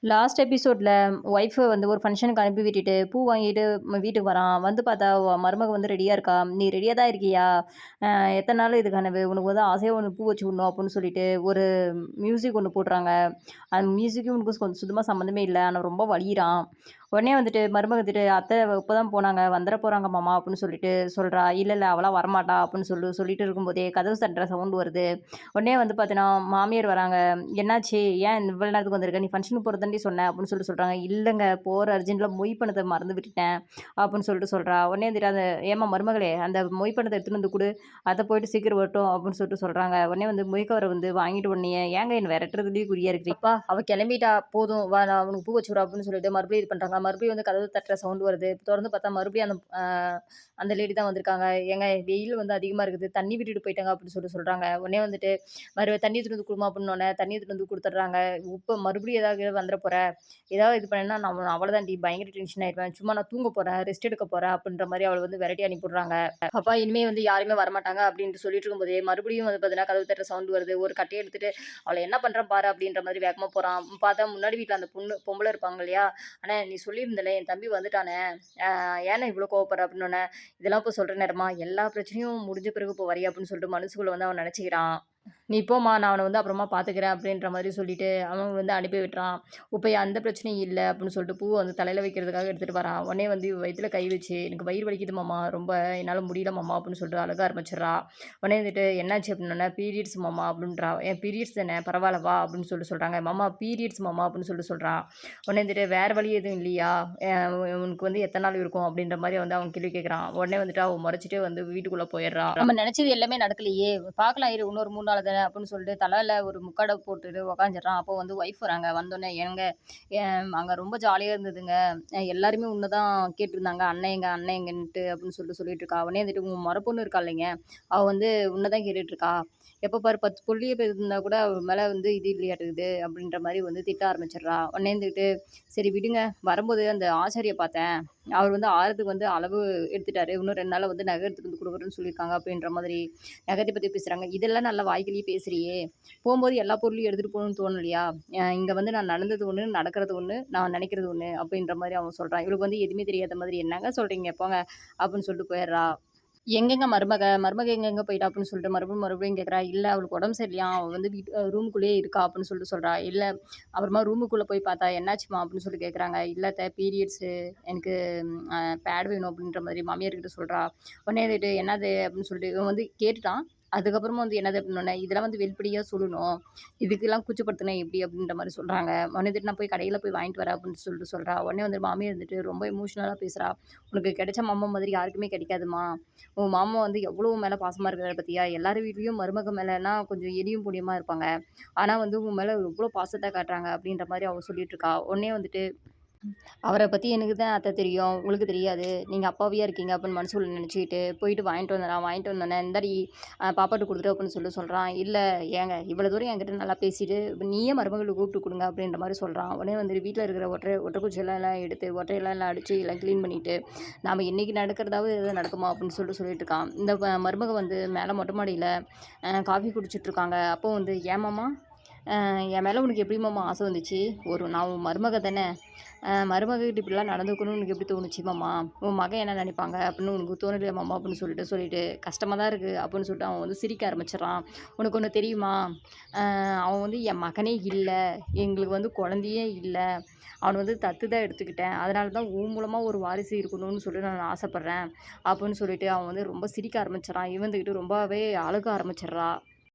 Last எபிசோட்ல wife வந்து ஒரு ஃபங்ஷனுக்கு அனுப்பி விட்டுட்டு, பூ வாங்கிட்டு வீட்டுக்கு வரான். வந்து பார்த்தா மருமக வந்து ரெடியா இருக்கா. "நீ ரெடியா தான் இருக்கியா? எத்தன நாள் இது கனவு? உனக்கு வந்து ஆசையா ஒண்ணு பூ வச்சு விடணும்." அப்படின்னு சொல்லிட்டு ஒரு மியூசிக் ஒண்ணு போடுறாங்க. அந்த மியூசிக்கும் இவனுக்கும் சுத்தமா சம்மந்தமே இல்ல. ஆனா ரொம்ப வலிறான். உடனே வந்துட்டு மருமக வந்துட்டு, "அத்தை இப்பதான் போனாங்க. வந்துற போறாங்க மாமா." அப்படின்னு சொல்லிட்டு சொல்றா. "இல்ல, இல்ல அவலாம் வரமாட்டா." அப்படின்னு சொல்லிட்டு இருக்கும்போதே கதவு தட்டுற சவுண்ட் வருது. உடனே வந்து பார்த்தீங்கன்னா, மாமியார் வராங்க. "என்னாச்சு? ஏன் இவ்வளோ நேரத்துக்கு வந்திருக்க? நீ ஃபங்ஷனுக்கு போறது தாண்டி சொன்ன." அப்படின்னு சொல்றாங்க. "இல்லங்க, போற அர்ஜென்ட்ல மொய் பணத்த மறந்து விட்டுட்டேன்." அப்படின்னு சொல்றா. உடனே வந்துட்டு அந்த "ஏம்மா மருமகளே, அந்த மொய் பணத்த எடுத்துட்டு வந்து குடு. அத்தை போயிட்டு சீக்கிரம் வரட்டும்." அப்படின்னு சொல்றாங்க. உடனே வந்து மொய் கவர வந்து வாங்கிட்டு உடனேயே, "ஏங்க என்ன விரட்டுறதுலயே குறியா இருக்கிறீங்க? அப்பா அவ கிளம்பிட்டா போதும். வா நான் அவனுக்கு பூ வச்சு விட்றேன்." அப்படின்னு சொல்லிட்டு மறுபடியும் இது பண்றாங்க. மறுபடியும் வந்து கதவு தட்டுற சவுண்ட் வருது. தொறந்து பார்த்தா மறுபடியும் அந்த லேடி தான் வந்திருக்காங்க. "ஏங்க வெயில் வந்து அதிகமா இருக்குது. தண்ணி விட்டுட்டு போயிட்டாங்க." அப்படின்னு சொல்றாங்க. உடனே வந்துட்டு தண்ணி எடுத்துட்டு வந்து குடும்மா அப்படின்னோனே, தண்ணி எடுத்துட்டு வந்து குடுத்துடுறாங்க. "இப்ப மறுபடியும் ஏதாவது வந்துற போற. ஏதாவது இது பண்ணேன்னா நான் அவ்வளோதான்டி பயங்கர டென்ஷன் ஆயிருவேன். சும்மா நான் தூங்க போறேன், ரெஸ்ட் எடுக்க போறேன்." அப்படின்ற மாரி அவள வந்து விரட்டி அனுப்பிடுறாங்க. அப்பா இனிமே வந்து யாருமே வரமாட்டாங்க அப்படின்ட்டு சொல்லிட்டு இருக்கும்போதே, மறுபடியும் வந்து பார்த்தீங்கன்னா, கதவு தட்டுற சவுண்ட் வருது. ஒரு கட்டைய எடுத்துட்டு, "அவள என்ன பண்றேன் பாரு" அப்படின்ற மாரி வேகமா போறான். பார்த்தா முன்னாடி வீட்ல அந்த பொம்பள இருப்பாங்க இல்லையா? "அண்ணே நீ சொல்லியிருந்தல்ல என் தம்பி வந்துட்டானே, ஏண்ணே இவ்ளோ கோவப்படுற?" அப்படின்னோனே, "இதெல்லாம் இப்ப சொல்ற நேரமா? எல்லா பிரச்சனையும் முடிஞ்ச பிறகு இப்போ வரியா?" அப்படின்னு சொல்லிட்டு மனசுக்குள்ள வந்து அவன் நெனச்சுக்கிறான். "நீ போம்மா, நான் அவன வந்து அப்புறமா பார்த்துக்கிறேன்." அப்படின்ற மாரி சொல்லிட்டு, அவன் வந்து அனுப்பி விட்டுறான். இப்ப எந்த பிரச்சனையும் இல்ல அப்படின்னு சொல்லிட்டு பூவ வந்து தலையில வைக்கிறதுக்காக எடுத்துட்டு வரான். உடனே வந்து இவ வயித்துல கை வச்சு, "எனக்கு வயிறு வலிக்குது மாமா, ரொம்ப என்னால முடியல மாமா." அப்படின்னு சொல்லிட்டு அழுக ஆரம்பிச்சுடுறா. உடனே வந்துட்டு, "என்னாச்சு?" அப்படின்னோனே, "பீரியட்ஸ் மாமா." அப்படின்றா. "ஏன் பீரியட்ஸ் தானே, பரவால்ல வா." அப்படின்னு சொல்றாங்க. "மாமா பீரியட்ஸ் மாமா." அப்படின்னு சொல்றான். உடனே வந்துட்டு, "வேற வழி எதுவும் இல்லையா? உனக்கு வந்து எத்தன நாள் இருக்கும்?" அப்படின்ற மாரி வந்து அவன் கேள்வி கேட்குறான். உடனே வந்துட்டு அவ மொறச்சுட்டே வந்து வீட்டுக்குள்ள போயிடுறா. நம்ம நெனச்சது எல்லாமே நடக்கலையே! பார்க்கலாம் இரு இன்னொரு 3 நாள் தானே அப்படின்னு சொல்லிட்டு தலையில ஒரு முக்காட போட்டுட்டு உக்காந்துடுறான். அப்போ வந்து ஒய்ஃப் வராங்க. வந்தோனே, "ஏங்க அங்க ரொம்ப ஜாலியா இருந்ததுங்க. எல்லாருமே உன்ன தான் கேட்டுருந்தாங்க. அண்ணன் எங்க? அண்ணன் எங்கன்ட்டு?" அப்படின்னு சொல்லிட்டு இருக்கா. உடனே வந்துட்டு, "உன் மொற பொண்ணு இருக்கா இல்லைங்க, அவ வந்து உன்ன தான் கேட்டுட்டு இருக்கா. எப்ப பாரு 10 புள்ளிய பெத்திருந்தா கூட அவ மேல வந்து இது இல்லையாட்டுக்குது." அப்படின்ற மாரி வந்து திட்ட ஆரம்பிச்சுடுறா. உடனே இருந்துகிட்டு, "சரி விடுங்க. வரும்போது அந்த ஆசாரிய பார்த்தேன். அவர் வந்து ஆறதுக்கு வந்து அளவு எடுத்துட்டாரு. இன்னும் 2 நாள்ல வந்து நகை எடுத்துட்டு வந்து குடுக்குறேன்னு சொல்லியிருக்காங்க." அப்படின்ற மாதிரி நகத்த பத்தி பேசுறாங்க. "இதெல்லாம் நல்லா வாய்க்கிலேயே பேசுறியே! போம்போது எல்லா பொருளையும் எடுத்துட்டு போகணும்னு தோணலையா? இங்க வந்து நான் நடந்தது ஒண்ணு, நடக்கிறது ஒண்ணு, நான் நெனைக்கிறது ஒண்ணு." அப்படின்ற மாரி அவன் சொல்றான். இவளுக்கு வந்து எதுவுமே தெரியாத மாதிரி, "என்னங்க சொல்றீங்க போங்க." அப்படின்னு சொல்லிட்டு போயிடுறா. "எங்கேங்க மருமக? மருமக எங்கெங்க போயிட்டா?" அப்படின்னு சொல்லிட்டு மறுபடியும் கேட்குறா. "இல்ல அவளுக்கு உடம்பு சரியில்லையாம். அவ வந்து ரூமுக்குள்ளேயே இருக்கா." அப்படின்னு சொல்றா. "இல்ல." அப்புறமா ரூமுக்குள்ள போய் பார்த்தா, "என்னாச்சும்மா?" அப்படின்னு சொல்லி கேட்குறாங்க. "இல்ல அத்த பீரியட்ஸு எனக்கு பேட் வேணும்." அப்படின்ற மாதிரி மாமியார் கிட்ட சொல்றா. உடனே வந்துட்டு, "என்னது?" அப்படின்னு சொல்லிட்டு இவன் வந்து கேட்டுட்டான். அதுக்கப்புறமா வந்து என்னது அப்படின்னோனே, "இதெல்லாம் வந்து வெளிப்படையா சொல்லணும். இதுக்கெல்லாம் கூச்சப்படுத்தினா எப்படி?" அப்படின்ற மாரி சொல்றாங்க. உடனே வந்துட்டு, "நான் போய் கடையில போய் வாங்கிட்டு வரேன்." அப்படின்னு சொல்றா. உடனே வந்து மாமியார் வந்துட்டு ரொம்ப எமோஷனலா பேசுறா. "உனக்கு கிடைச்ச மாமா மாதிரி யாருக்குமே கிடைக்காதும்மா. உன் மாமா வந்து எவ்வளோ உன் மேல பாசமா இருக்கிறாரு பார்த்தியா? எல்லார் வீட்லயும் மருமக மேலனா கொஞ்சம் எலியும் புலியுமா இருப்பாங்க. ஆனா வந்து உன் மேல எவ்வளோ பாசத்த காட்டுறாங்க." அப்படின்ற மாரி அவ சொல்லிட்டு இருக்கா. உடனே வந்துட்டு, "அவர பத்தி எனக்கு தான் அத்த தெரியும். உங்களுக்கு தெரியாது. நீங்க அப்பாவியா இருக்கீங்க." அப்படின்னு மனசுக்குள்ள நினைச்சுக்கிட்டு போயிட்டு வாங்கிட்டு வந்துடுறான். வாங்கிட்டு வந்தோனே, "இந்தாடி பாப்பாட்ட குடுத்துரு." அப்படின்னு சொல்றான். "இல்ல ஏங்க இவ்வளோ தூரம் என்கிட்ட நல்லா பேசிட்டு, இப்ப நீயே மருமகள கூப்பிட்டு குடுங்க." அப்படின்ற மாரி சொல்றான். உடனே வந்துட்டு வீட்ல இருக்கிற ஒட்டக்குச்சிலாம் எடுத்து ஒட்டையெல்லாம் அடிச்சு எல்லாம் கிளீன் பண்ணிட்டு, "நாம இன்னைக்கு நடக்கிறதாவது எதாவது நடக்குமா?" அப்படின்னு சொல்லிட்டு இருக்கான். இந்த மருமக வந்து மேல மொட்டை மாடியில காஃபி குடிச்சிட்டு இருக்காங்க. அப்போ வந்து, "ஏன் மாமா? என் மேல உனக்கு எப்படி மாமா ஆசை வந்துச்சு? நான் உன் மருமக தானே! மருமககிட்ட இப்படிலாம் நடந்துக்கணும்னு உனக்கு எப்படி தோணுச்சு மாமா? உன் மகன் என்ன நினைப்பாங்க? அப்படின்னு உனக்கு தோணலையா மாமா?" அப்படின்னு சொல்லிட்டு "கஷ்டமா தான் இருக்கு." அப்படின்னு சொல்லிட்டு அவன் வந்து சிரிக்க ஆரம்பிச்சுடுறான். "உனக்கு ஒண்ணு தெரியுமா? அவன் வந்து என் மகனே இல்ல. எங்களுக்கு வந்து குழந்தையே இல்ல. அவன வந்து தத்து தான் எடுத்துக்கிட்டேன். அதனால தான் உன் மூலமா ஒரு வாரிசு இருக்கணும்னு சொல்லி நான் ஆசைப்படுறேன்." அப்படின்னு சொல்லிட்டு அவன் வந்து ரொம்ப சிரிக்க ஆரம்பிச்சுடுறான். இவன் வந்துகிட்டு ரொம்பவே அழுக ஆரம்பிச்சுடுறா.